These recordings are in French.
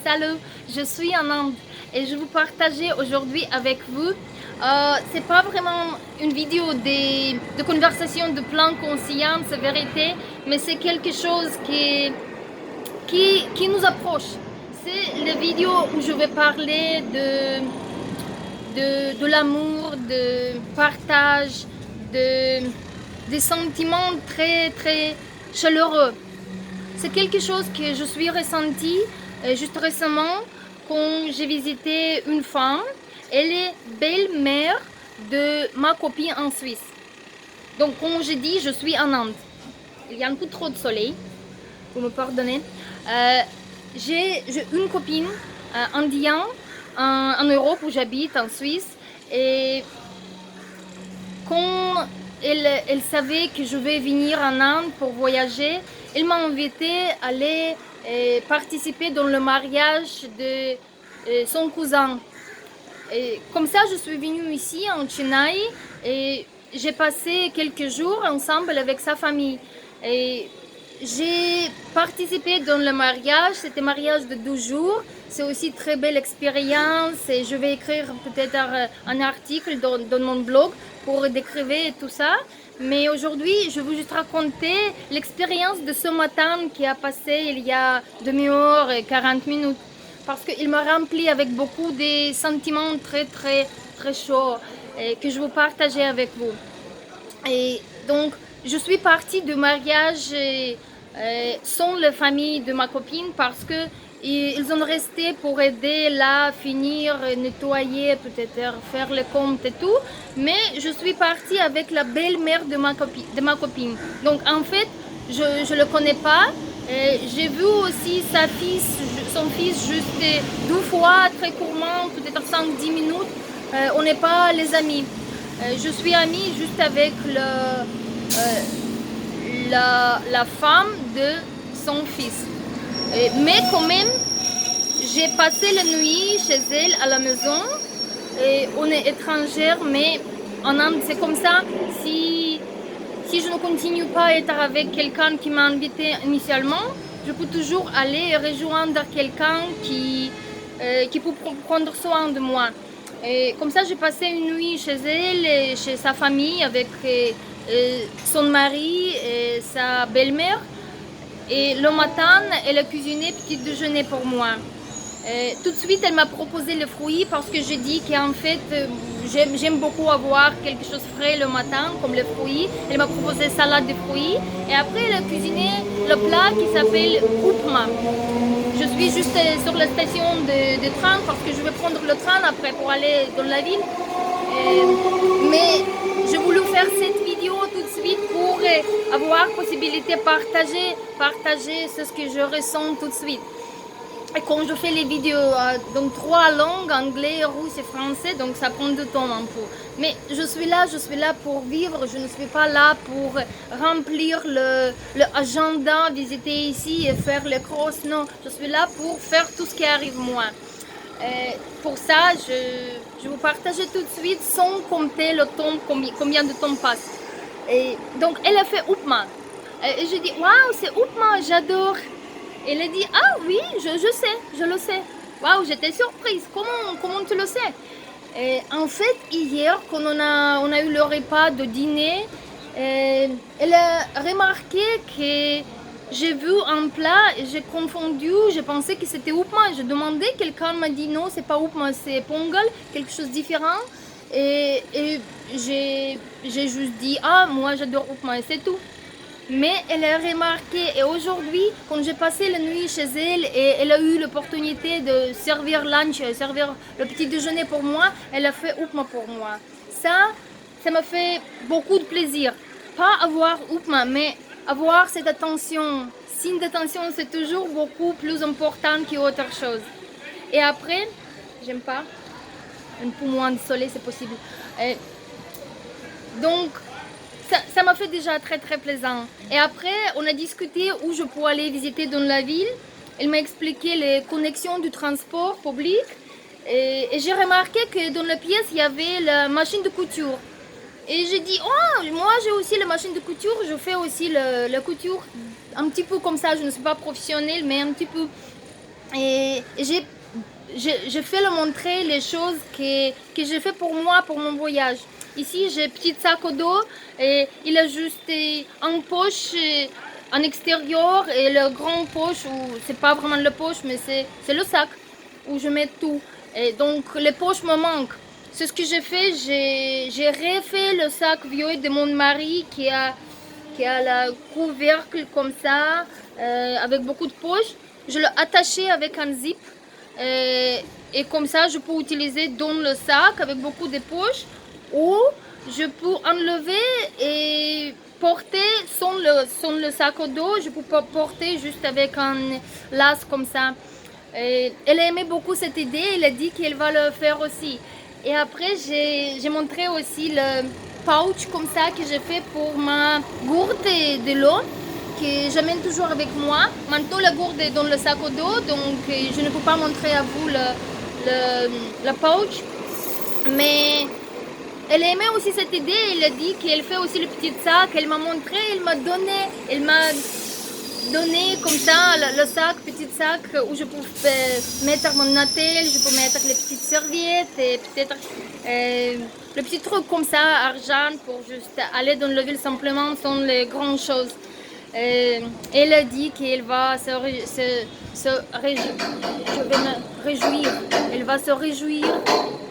Salut, je suis en Inde et je vous partager aujourd'hui avec vous. C'est pas vraiment une vidéo de conversation de plein conscience, vérité, mais c'est quelque chose qui nous approche. C'est la vidéo où je vais parler de l'amour, de partage, des sentiments très très chaleureux. C'est quelque chose que je suis ressenti juste récemment quand j'ai visité une femme. Elle est belle-mère de ma copine en Suisse. Donc quand je dis je suis en Inde, il y a un peu trop de soleil, vous me pardonnez. J'ai une copine indienne en Europe où j'habite, en Suisse. Et quand elle savait que je vais venir en Inde pour voyager, elle m'a invité à aller participer dans le mariage de son cousin. Et comme ça, je suis venue ici en Chennai et j'ai passé quelques jours ensemble avec sa famille. Et j'ai participé dans le mariage, c'était un mariage de 12 jours. C'est aussi une très belle expérience et je vais écrire peut-être un article dans mon blog pour décrire tout ça. Mais aujourd'hui, je vais juste raconter l'expérience de ce matin qui a passé il y a demi-heure et 40 minutes. Parce qu'il m'a rempli avec beaucoup de sentiments très très très chauds que je veux partager avec vous. Et donc, je suis partie du mariage sans la famille de ma copine parce que ils ont resté pour aider là, finir, nettoyer, peut-être faire le compte et tout. Mais je suis partie avec la belle-mère de ma copine. Donc en fait, je ne le connais pas. J'ai vu aussi son fils juste 2 fois, très courtement, peut-être 5-10 minutes. On n'est pas les amis. Je suis amie juste avec la femme de son fils. Mais quand même, j'ai passé la nuit chez elle à la maison. Et on est étrangère, mais en Inde, c'est comme ça. Si je ne continue pas à être avec quelqu'un qui m'a invité initialement, je peux toujours aller rejoindre quelqu'un qui peut prendre soin de moi. Et comme ça, j'ai passé une nuit chez elle, et chez sa famille, avec son mari et sa belle-mère. Et le matin, elle a cuisiné petit déjeuner pour moi. Tout de suite, elle m'a proposé le fruit parce que j'ai dit qu'en fait, j'aime beaucoup avoir quelque chose de frais le matin, comme le fruit. Elle m'a proposé salade de fruits. Et après, elle a cuisiné le plat qui s'appelle upma. Je suis juste sur la station de train parce que je vais prendre le train après pour aller dans la ville. Mais j'ai voulu faire cette vidéo tout de suite pour avoir possibilité de partager ce que je ressens tout de suite. Et quand je fais les vidéos dans 3 langues, anglais, russe et français, donc ça prend du temps un peu. Mais je suis là pour vivre, je ne suis pas là pour remplir le agenda, visiter ici et faire les crosses, non. Je suis là pour faire tout ce qui arrive moi. Pour ça, je vous partage tout de suite sans compter le temps, combien de temps passe. Et donc, elle a fait upma. Et je dis, waouh, c'est upma, j'adore. Elle a dit, ah oui, je sais, je le sais. Waouh, j'étais surprise. Comment tu le sais? Et en fait, hier, quand on a eu le repas de dîner, elle a remarqué que j'ai vu un plat, j'ai confondu, j'ai pensé que c'était upma. J'ai demandé, quelqu'un m'a dit non, c'est pas upma, c'est pongal, quelque chose de différent. Et j'ai juste dit, ah, moi j'adore upma et c'est tout. Mais elle a remarqué, et aujourd'hui, quand j'ai passé la nuit chez elle et elle a eu l'opportunité de servir lunch, servir le petit déjeuner pour moi, elle a fait upma pour moi. Ça m'a fait beaucoup de plaisir. Pas avoir upma, mais avoir cette attention. Signe d'attention, c'est toujours beaucoup plus important qu'autre chose. Et après, j'aime pas, un peu moins de soleil, c'est possible. Donc, ça m'a fait déjà très très plaisant. Et après, on a discuté où je pourrais aller visiter dans la ville. Elle m'a expliqué les connexions du transport public. Et j'ai remarqué que dans la pièce, il y avait la machine de couture. Et j'ai dit, oh, moi j'ai aussi la machine de couture, je fais aussi la couture. Un petit peu comme ça, je ne suis pas professionnelle, mais un petit peu. Et je fais le montrer les choses que j'ai fait pour moi, pour mon voyage. Ici, j'ai un petit sac au dos et il a juste une poche en extérieur et le grand poche, c'est pas vraiment le poche, mais c'est le sac où je mets tout. Et donc, les poches me manquent. C'est ce que j'ai fait, j'ai refait le sac vieux de mon mari qui a le couvercle comme ça, avec beaucoup de poches. Je l'ai attaché avec un zip. Et comme ça, je peux utiliser dans le sac avec beaucoup de poches ou je peux enlever et porter sans le sac au dos. Je peux porter juste avec un lace comme ça. Et elle aimait beaucoup cette idée. Elle a dit qu'elle va le faire aussi. Et après, j'ai montré aussi le pouch comme ça que j'ai fait pour ma gourde de l'eau que j'amène toujours avec moi. Maintenant, la gourde est dans le sac au dos, donc je ne peux pas montrer à vous le pouch. Mais elle aimait aussi cette idée. Elle a dit qu'elle fait aussi le petit sac. Elle m'a montré, elle m'a donné comme ça le sac, petit sac où je peux mettre mon attel, je peux mettre les petites serviettes et peut-être le petit truc comme ça, argent, pour juste aller dans la ville simplement sans les grandes choses. Elle a dit qu'elle va se réjouir. Elle va se réjouir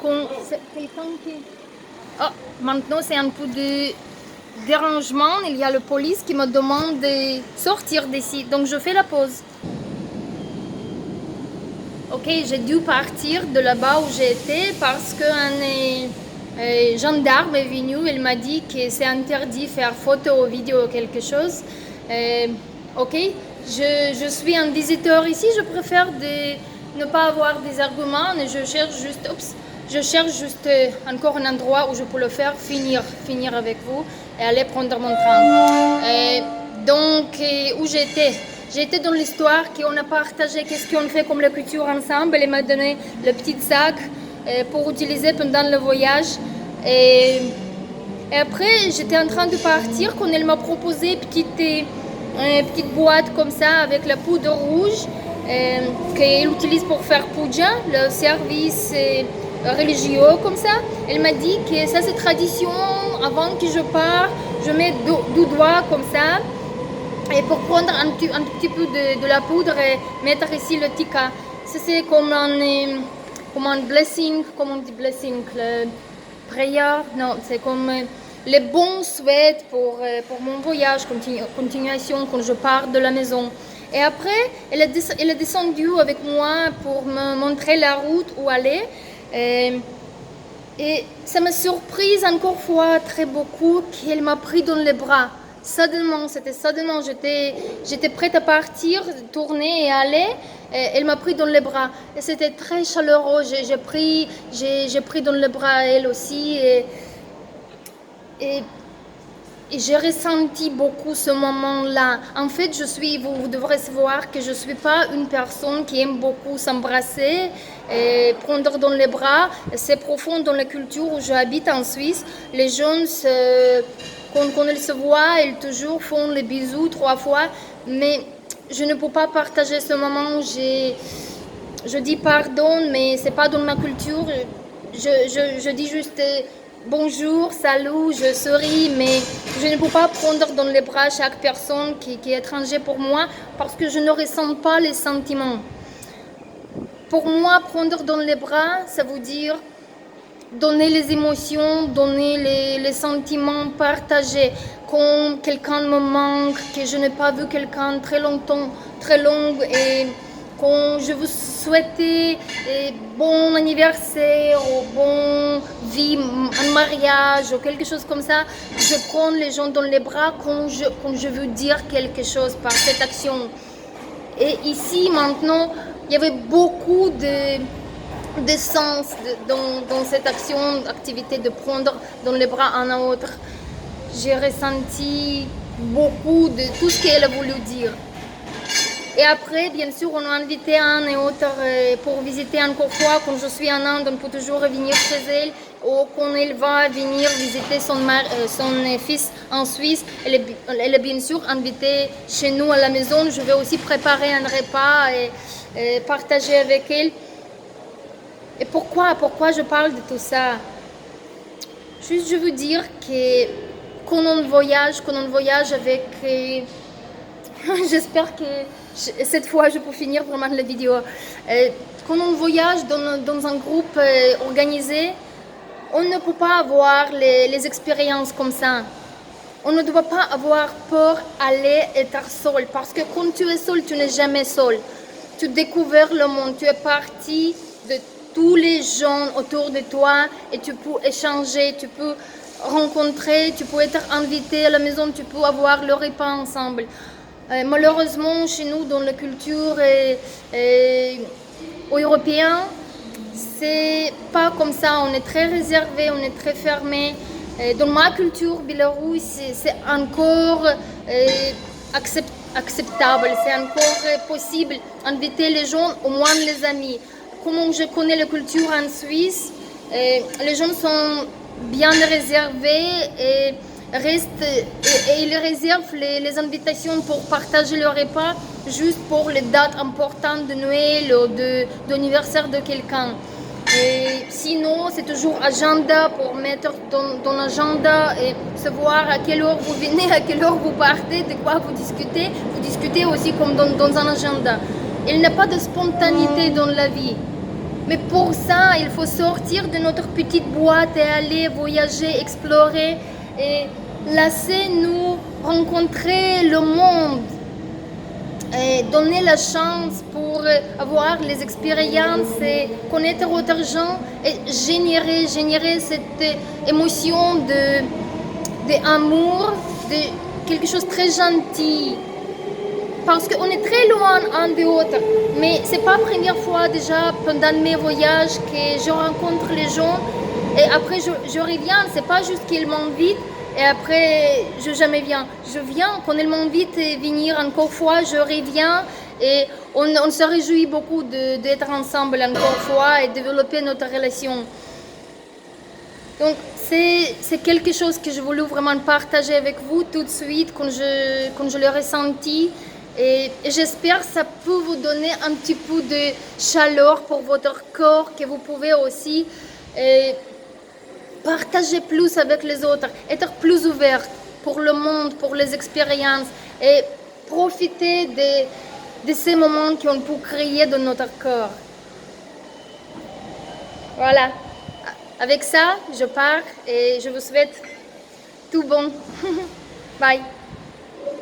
quand quelqu'un qui... Oh, maintenant c'est un peu de dérangement. Il y a la police qui me demande de sortir d'ici. Donc je fais la pause. Ok, j'ai dû partir de là-bas où j'étais parce qu'un gendarme est venu. Il m'a dit que c'est interdit de faire photo ou vidéo ou quelque chose. Ok, je suis un visiteur ici, je préfère ne pas avoir des arguments, je cherche juste encore un endroit où je peux le faire, finir avec vous et aller prendre mon train. Donc, où j'étais dans l'histoire qu'on a partagé, qu'est-ce qu'on fait comme la culture ensemble. Elle m'a donné le petit sac pour utiliser pendant le voyage. Et après, j'étais en train de partir quand elle m'a proposé une petite boîte comme ça avec la poudre rouge qu'elle utilise pour faire puja, le service religieux comme ça. Elle m'a dit que ça c'est tradition, avant que je parte, je mets deux doigts comme ça et pour prendre un petit peu de la poudre et mettre ici le tika. Ça c'est comme un blessing, comme on dit blessing, le prière, non, c'est comme les bons souhaits pour mon voyage, continuation quand je pars de la maison. Et après, elle est descendue avec moi pour me montrer la route où aller. Et ça m'a surprise encore une fois très beaucoup qu'elle m'a pris dans les bras. Suddenment, j'étais prête à partir, tourner et aller. Elle m'a pris dans les bras. Et c'était très chaleureux. J'ai pris dans les bras elle aussi. Et j'ai ressenti beaucoup ce moment-là. En fait, vous devrez savoir que je ne suis pas une personne qui aime beaucoup s'embrasser et prendre dans les bras. C'est profond dans la culture où j'habite en Suisse. Les jeunes, quand ils se voient, ils toujours font les bisous 3 fois. Mais je ne peux pas partager ce moment. Je dis pardon, mais ce n'est pas dans ma culture. Je dis juste... bonjour, salut, je souris, mais je ne peux pas prendre dans les bras chaque personne qui est étranger pour moi parce que je ne ressens pas les sentiments. Pour moi, prendre dans les bras, ça veut dire donner les émotions, donner les sentiments partagés. Quand quelqu'un me manque, que je n'ai pas vu quelqu'un très longtemps, très long, et quand je vous souhaitais bon anniversaire ou bon vie, un mariage ou quelque chose comme ça, je prends les gens dans les bras quand je veux dire quelque chose par cette action. Et ici, maintenant, il y avait beaucoup de sens dans cette activité de prendre dans les bras un autre. J'ai ressenti beaucoup de tout ce qu'elle a voulu dire. Et après, bien sûr, on a invité un et autre pour visiter encore une fois. Quand je suis en Inde, on peut toujours revenir chez elle. Ou quand elle va venir visiter son fils en Suisse, elle est bien sûr invitée chez nous à la maison. Je vais aussi préparer un repas partager avec elle. Et pourquoi je parle de tout ça? Juste, je veux dire que quand on voyage avec... j'espère que cette fois, je peux finir vraiment la vidéo. Quand on voyage dans un groupe organisé, on ne peut pas avoir les expériences comme ça. On ne doit pas avoir peur d'aller être seul, parce que quand tu es seul, tu n'es jamais seul. Tu découvres le monde, tu es parti de tous les gens autour de toi et tu peux échanger, tu peux rencontrer, tu peux être invité à la maison, tu peux avoir le repas ensemble. Malheureusement, chez nous, dans la culture européenne, c'est pas comme ça. On est très réservé, on est très fermé. Dans ma culture biélorusse, c'est encore acceptable, c'est encore possible d'inviter les gens, au moins les amis. Comme je connais la culture en Suisse, les gens sont bien réservés et ils réservent les invitations pour partager le repas juste pour les dates importantes de Noël ou d'anniversaire de quelqu'un. Et sinon, c'est toujours agenda pour mettre dans l'agenda et savoir à quelle heure vous venez, à quelle heure vous partez, de quoi vous discutez. Vous discutez aussi comme dans un agenda. Il n'y a pas de spontanéité dans la vie. Mais pour ça, il faut sortir de notre petite boîte et aller voyager, explorer et laisser-nous rencontrer le monde. Et donner la chance pour avoir les expériences et connaître autres gens et générer cette émotion d'amour, de quelque chose de très gentil. Parce qu'on est très loin un de l'autre. Mais c'est pas la première fois déjà pendant mes voyages que je rencontre les gens et après je reviens. C'est pas juste qu'ils m'invitent et après je jamais viens. Je viens quand ils m'invitent à venir encore fois, je reviens et on se réjouit beaucoup d'être ensemble encore fois et développer notre relation. Donc c'est quelque chose que je voulais vraiment partager avec vous tout de suite quand je l'ai ressenti. Et j'espère que ça peut vous donner un petit peu de chaleur pour votre corps, que vous pouvez aussi partager plus avec les autres, être plus ouvert pour le monde, pour les expériences et profiter de ces moments qu'on peut créer dans notre corps. Voilà. Avec ça, je pars et je vous souhaite tout bon. Bye.